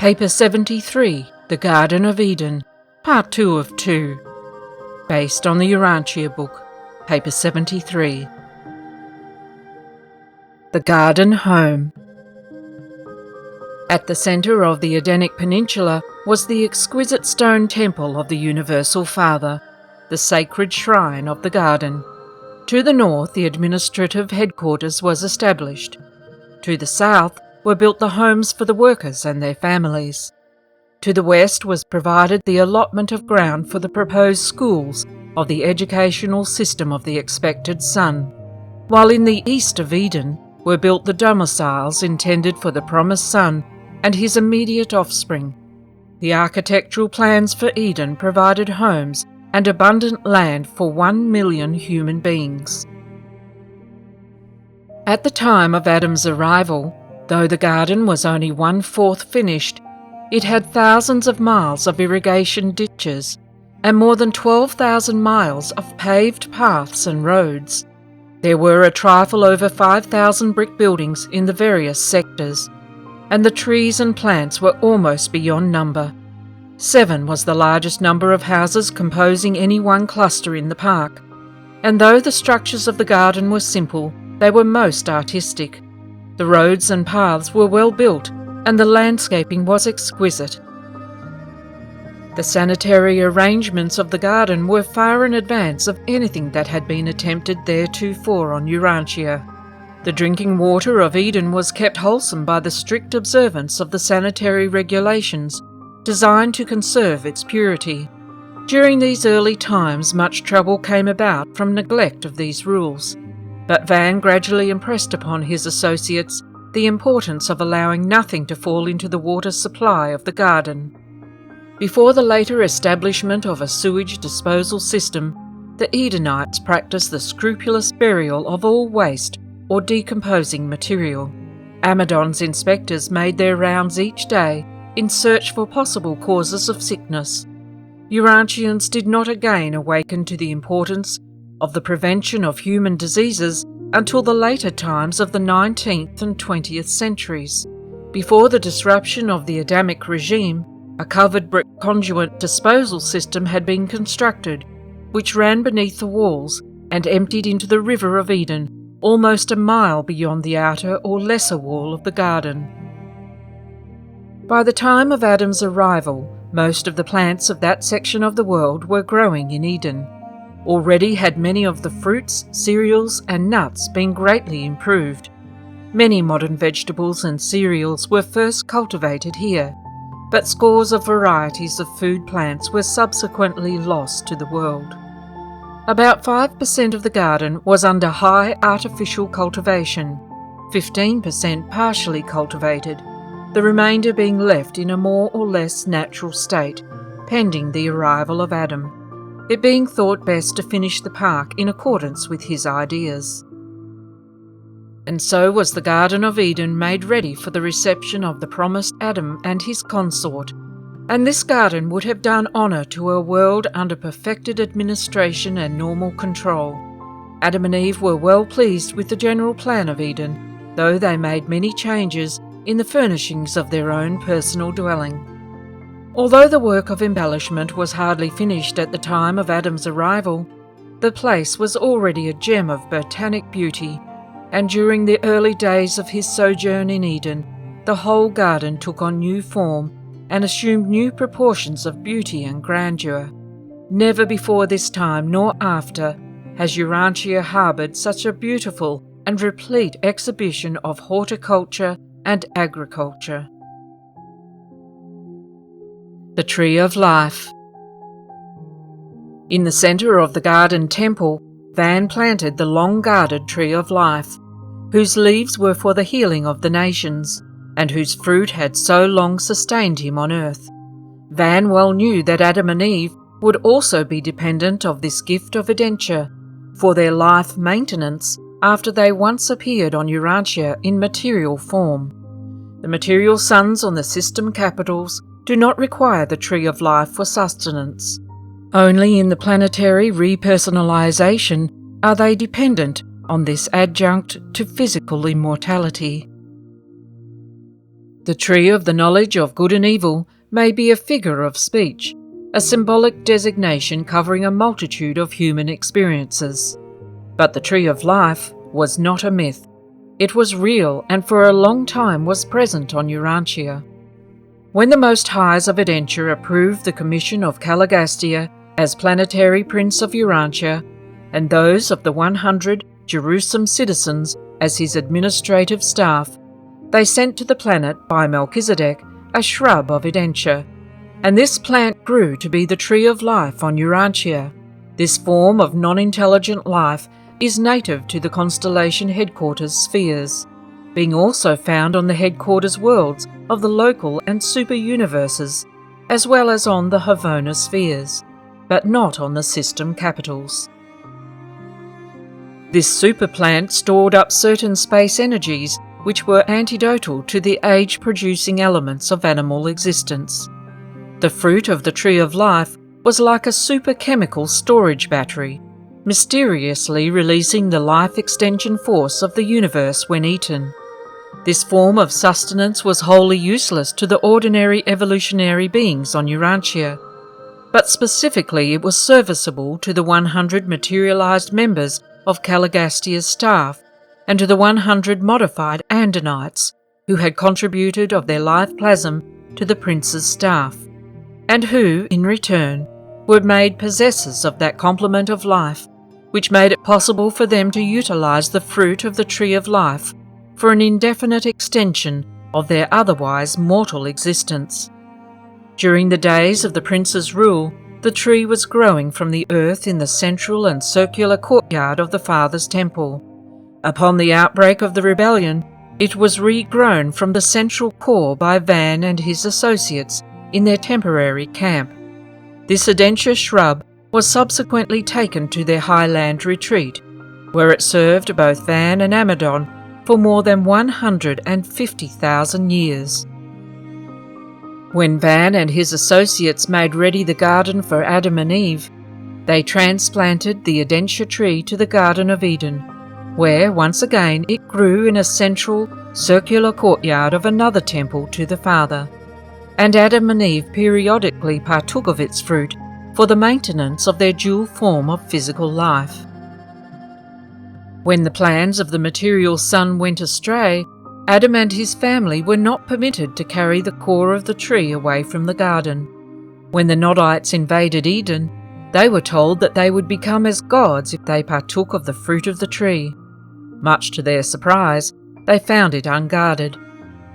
Paper 73, The Garden of Eden, Part 2 of 2. Based on the Urantia Book, Paper 73. The Garden Home. At the centre of the Edenic Peninsula was the exquisite stone temple of the Universal Father, the sacred shrine of the garden. To the north, the administrative headquarters was established. To the south were built the homes for the workers and their families. To the west was provided the allotment of ground for the proposed schools of the educational system of the expected son, while in the east of Eden were built the domiciles intended for the promised son and his immediate offspring. The architectural plans for Eden provided homes and abundant land for 1 million human beings. At the time of Adam's arrival, though the garden was only 1/4 finished, it had thousands of miles of irrigation ditches and more than 12,000 miles of paved paths and roads. There were a trifle over 5,000 brick buildings in the various sectors, and the trees and plants were almost beyond number. 7 was the largest number of houses composing any one cluster in the park, and though the structures of the garden were simple, they were most artistic. The roads and paths were well built, and the landscaping was exquisite. The sanitary arrangements of the garden were far in advance of anything that had been attempted theretofore on Urantia. The drinking water of Eden was kept wholesome by the strict observance of the sanitary regulations, designed to conserve its purity. During these early times, much trouble came about from neglect of these rules, but Van gradually impressed upon his associates the importance of allowing nothing to fall into the water supply of the garden. Before the later establishment of a sewage disposal system, the Edenites practiced the scrupulous burial of all waste or decomposing material. Amidon's inspectors made their rounds each day in search for possible causes of sickness. Urantians did not again awaken to the importance of the prevention of human diseases until the later times of the 19th and 20th centuries. Before the disruption of the Adamic regime, a covered brick conduit disposal system had been constructed, which ran beneath the walls and emptied into the River of Eden, almost a mile beyond the outer or lesser wall of the garden. By the time of Adam's arrival, most of the plants of that section of the world were growing in Eden. Already had many of the fruits, cereals, and nuts been greatly improved. Many modern vegetables and cereals were first cultivated here, but scores of varieties of food plants were subsequently lost to the world. About 5% of the garden was under high artificial cultivation, 15% partially cultivated, the remainder being left in a more or less natural state, pending the arrival of Adam, it being thought best to finish the park in accordance with his ideas. And so was the Garden of Eden made ready for the reception of the promised Adam and his consort, and this garden would have done honour to a world under perfected administration and normal control. Adam and Eve were well pleased with the general plan of Eden, though they made many changes in the furnishings of their own personal dwelling. Although the work of embellishment was hardly finished at the time of Adam's arrival, the place was already a gem of botanic beauty, and during the early days of his sojourn in Eden, the whole garden took on new form and assumed new proportions of beauty and grandeur. Never before this time nor after has Urantia harboured such a beautiful and replete exhibition of horticulture and agriculture. The Tree of Life. In the centre of the garden temple, Van planted the long-guarded Tree of Life, whose leaves were for the healing of the nations, and whose fruit had so long sustained him on earth. Van well knew that Adam and Eve would also be dependent of this gift of Edentia for their life maintenance after they once appeared on Urantia in material form. The material suns on the system capitals do not require the Tree of Life for sustenance. Only in the planetary repersonalization are they dependent on this adjunct to physical immortality. The tree of the knowledge of good and evil may be a figure of speech, a symbolic designation covering a multitude of human experiences. But the tree of life was not a myth. It was real and for a long time was present on Urantia. When the Most Highs of Urantia approved the commission of Caligastia as planetary prince of Urantia, and those of the 100 Jerusalem citizens as his administrative staff, they sent to the planet by Melchizedek a shrub of Urantia, and this plant grew to be the tree of life on Urantia. This form of non-intelligent life is native to the constellation headquarters spheres, being also found on the headquarters worlds of the local and super-universes, as well as on the Havona spheres, but not on the system capitals. This superplant stored up certain space energies which were antidotal to the age-producing elements of animal existence. The fruit of the tree of life was like a superchemical storage battery, mysteriously releasing the life extension force of the universe when eaten. This form of sustenance was wholly useless to the ordinary evolutionary beings on Urantia, but specifically it was serviceable to the 100 materialized members of Caligastia's staff and to the 100 modified Andonites who had contributed of their life plasm to the prince's staff, and who, in return, were made possessors of that complement of life which made it possible for them to utilize the fruit of the tree of life for an indefinite extension of their otherwise mortal existence. During the days of the prince's rule, the tree was growing from the earth in the central and circular courtyard of the Father's temple. Upon the outbreak of the rebellion, it was regrown from the central core by Van and his associates in their temporary camp. This Urantia shrub was subsequently taken to their highland retreat, where it served both Van and Amadon for more than 150,000 years. When Van and his associates made ready the garden for Adam and Eve, they transplanted the Urantia tree to the Garden of Eden, where once again it grew in a central, circular courtyard of another temple to the Father, and Adam and Eve periodically partook of its fruit for the maintenance of their dual form of physical life. When the plans of the material sun went astray, Adam and his family were not permitted to carry the core of the tree away from the garden. When the Nodites invaded Eden, they were told that they would become as gods if they partook of the fruit of the tree. Much to their surprise, they found it unguarded.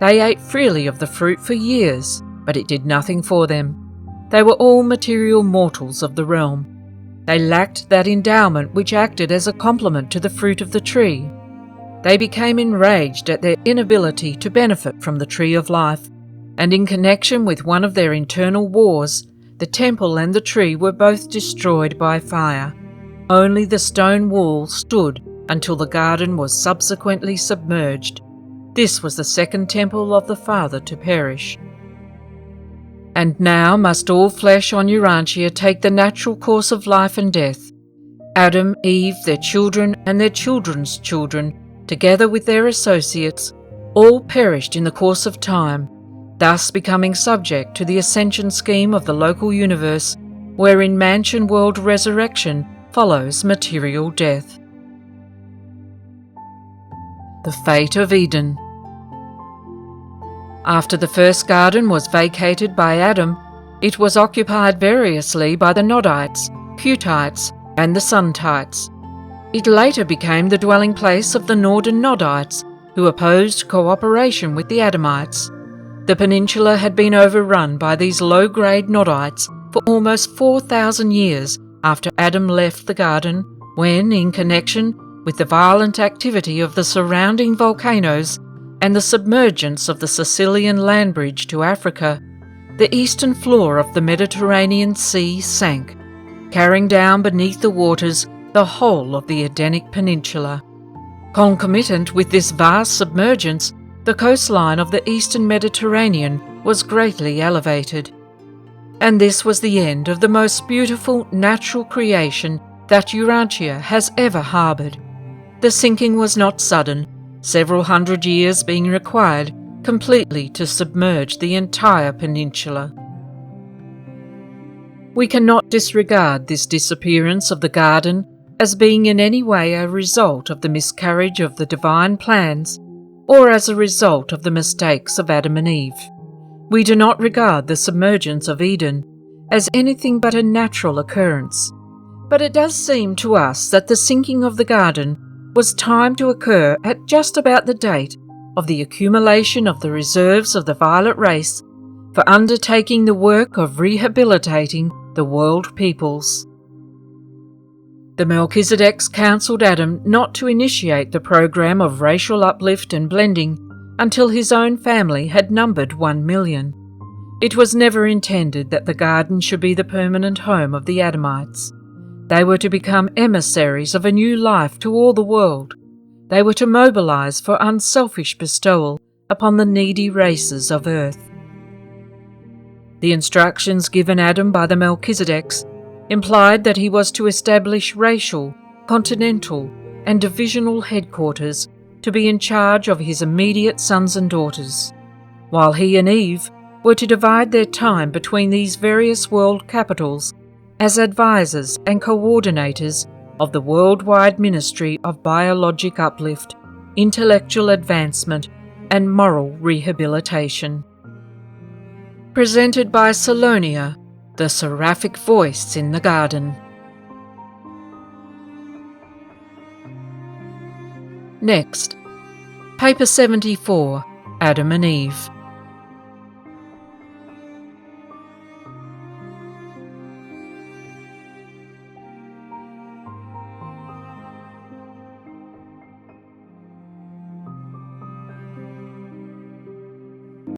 They ate freely of the fruit for years, but it did nothing for them. They were all material mortals of the realm. They lacked that endowment which acted as a complement to the fruit of the tree. They became enraged at their inability to benefit from the tree of life, and in connection with one of their internal wars, the temple and the tree were both destroyed by fire. Only the stone wall stood until the garden was subsequently submerged. This was the second temple of the Father to perish. And now must all flesh on Urantia take the natural course of life and death. Adam, Eve, their children, and their children's children, together with their associates, all perished in the course of time, thus becoming subject to the ascension scheme of the local universe, wherein mansion world resurrection follows material death. The fate of Eden. After the first garden was vacated by Adam, it was occupied variously by the Nodites, Cutites, and the Suntites. It later became the dwelling place of the Northern Nodites, who opposed cooperation with the Adamites. The peninsula had been overrun by these low-grade Nodites for almost 4,000 years after Adam left the garden, when, in connection with the violent activity of the surrounding volcanoes and the submergence of the Sicilian land bridge to Africa, the eastern floor of the Mediterranean Sea sank, carrying down beneath the waters the whole of the Edenic Peninsula. Concomitant with this vast submergence, the coastline of the eastern Mediterranean was greatly elevated. And this was the end of the most beautiful natural creation that Urantia has ever harboured. The sinking was not sudden, several hundred years being required, completely to submerge the entire peninsula. We cannot disregard this disappearance of the garden as being in any way a result of the miscarriage of the divine plans or as a result of the mistakes of Adam and Eve. We do not regard the submergence of Eden as anything but a natural occurrence, but it does seem to us that the sinking of the garden was timed to occur at just about the date of the accumulation of the reserves of the violet race for undertaking the work of rehabilitating the world peoples. The Melchizedeks counselled Adam not to initiate the program of racial uplift and blending until his own family had numbered 1 million. It was never intended that the garden should be the permanent home of the Adamites. They were to become emissaries of a new life to all the world. They were to mobilize for unselfish bestowal upon the needy races of earth. The instructions given Adam by the Melchizedeks implied that he was to establish racial, continental, and divisional headquarters to be in charge of his immediate sons and daughters, while he and Eve were to divide their time between these various world capitals as advisors and coordinators of the worldwide ministry of biologic uplift, intellectual advancement, and moral rehabilitation. Presented by Salonia, the seraphic voice in the garden. Next, Paper 74, Adam and Eve.